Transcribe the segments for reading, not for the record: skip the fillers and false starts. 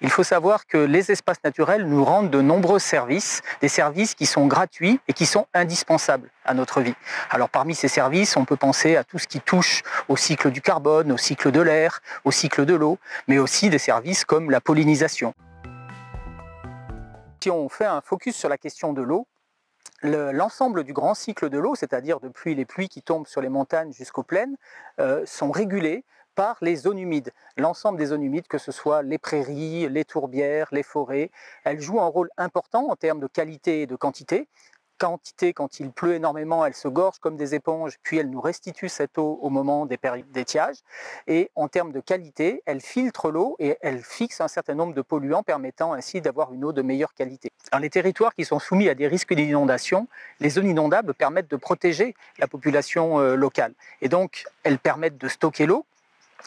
Il faut savoir que les espaces naturels nous rendent de nombreux services, des services qui sont gratuits et qui sont indispensables à notre vie. Alors parmi ces services, on peut penser à tout ce qui touche au cycle du carbone, au cycle de l'air, au cycle de l'eau, mais aussi des services comme la pollinisation. Si on fait un focus sur la question de l'eau, l'ensemble du grand cycle de l'eau, c'est-à-dire depuis les pluies qui tombent sur les montagnes jusqu'aux plaines, sont régulés par les zones humides. L'ensemble des zones humides, que ce soit les prairies, les tourbières, les forêts, elles jouent un rôle important en termes de qualité et de quantité. Quantité, quand il pleut énormément, elles se gorgent comme des éponges, puis elles nous restituent cette eau au moment des périodes d'étiage. Et en termes de qualité, elles filtrent l'eau et elles fixent un certain nombre de polluants, permettant ainsi d'avoir une eau de meilleure qualité. Dans les territoires qui sont soumis à des risques d'inondation, les zones inondables permettent de protéger la population locale. Et donc, elles permettent de stocker l'eau,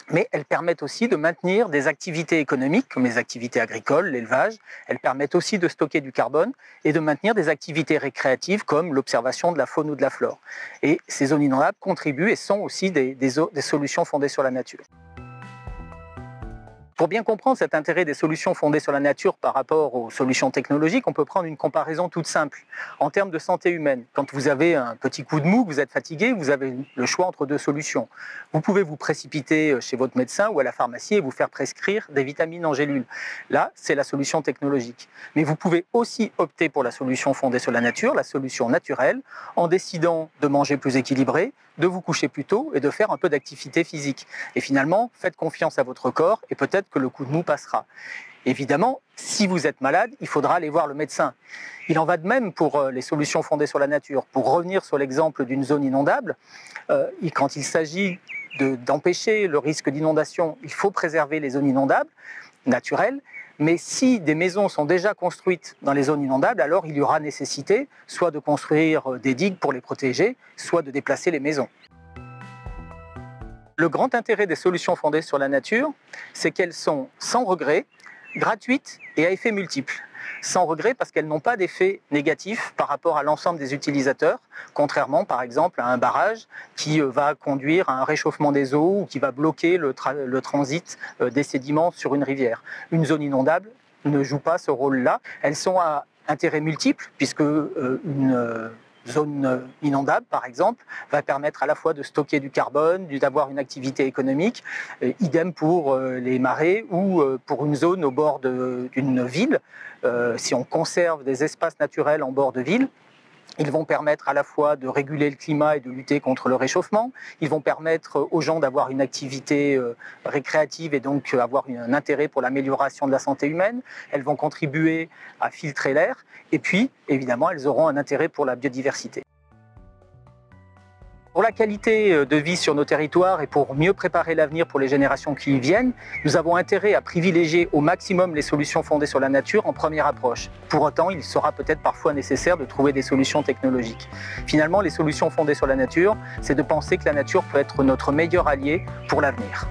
mais elles permettent aussi de maintenir des activités économiques, comme les activités agricoles, l'élevage. Elles permettent aussi de stocker du carbone et de maintenir des activités récréatives, comme l'observation de la faune ou de la flore. Et ces zones inondables contribuent et sont aussi des solutions fondées sur la nature. Pour bien comprendre cet intérêt des solutions fondées sur la nature par rapport aux solutions technologiques, on peut prendre une comparaison toute simple. En termes de santé humaine, quand vous avez un petit coup de mou, que vous êtes fatigué, vous avez le choix entre deux solutions. Vous pouvez vous précipiter chez votre médecin ou à la pharmacie et vous faire prescrire des vitamines en gélules. Là, c'est la solution technologique. Mais vous pouvez aussi opter pour la solution fondée sur la nature, la solution naturelle, en décidant de manger plus équilibré, de vous coucher plus tôt et de faire un peu d'activité physique. Et finalement, faites confiance à votre corps et peut-être que le coup de mou passera. Évidemment, si vous êtes malade, il faudra aller voir le médecin. Il en va de même pour les solutions fondées sur la nature. Pour revenir sur l'exemple d'une zone inondable, quand il s'agit d'empêcher le risque d'inondation, il faut préserver les zones inondables naturelles. Mais si des maisons sont déjà construites dans les zones inondables, alors il y aura nécessité soit de construire des digues pour les protéger, soit de déplacer les maisons. Le grand intérêt des solutions fondées sur la nature, c'est qu'elles sont sans regret, gratuites et à effet multiple. Sans regret parce qu'elles n'ont pas d'effet négatif par rapport à l'ensemble des utilisateurs, contrairement par exemple à un barrage qui va conduire à un réchauffement des eaux ou qui va bloquer le transit des sédiments sur une rivière. Une zone inondable ne joue pas ce rôle-là. Elles sont à intérêt multiple puisque une zone inondable, par exemple, va permettre à la fois de stocker du carbone, d'avoir une activité économique, idem pour les marais ou pour une zone au bord d'une ville. Si on conserve des espaces naturels en bord de ville, ils vont permettre à la fois de réguler le climat et de lutter contre le réchauffement. Ils vont permettre aux gens d'avoir une activité récréative et donc avoir un intérêt pour l'amélioration de la santé humaine. Elles vont contribuer à filtrer l'air. Et puis, évidemment, elles auront un intérêt pour la biodiversité. Pour la qualité de vie sur nos territoires et pour mieux préparer l'avenir pour les générations qui y viennent, nous avons intérêt à privilégier au maximum les solutions fondées sur la nature en première approche. Pour autant, il sera peut-être parfois nécessaire de trouver des solutions technologiques. Finalement, les solutions fondées sur la nature, c'est de penser que la nature peut être notre meilleur allié pour l'avenir.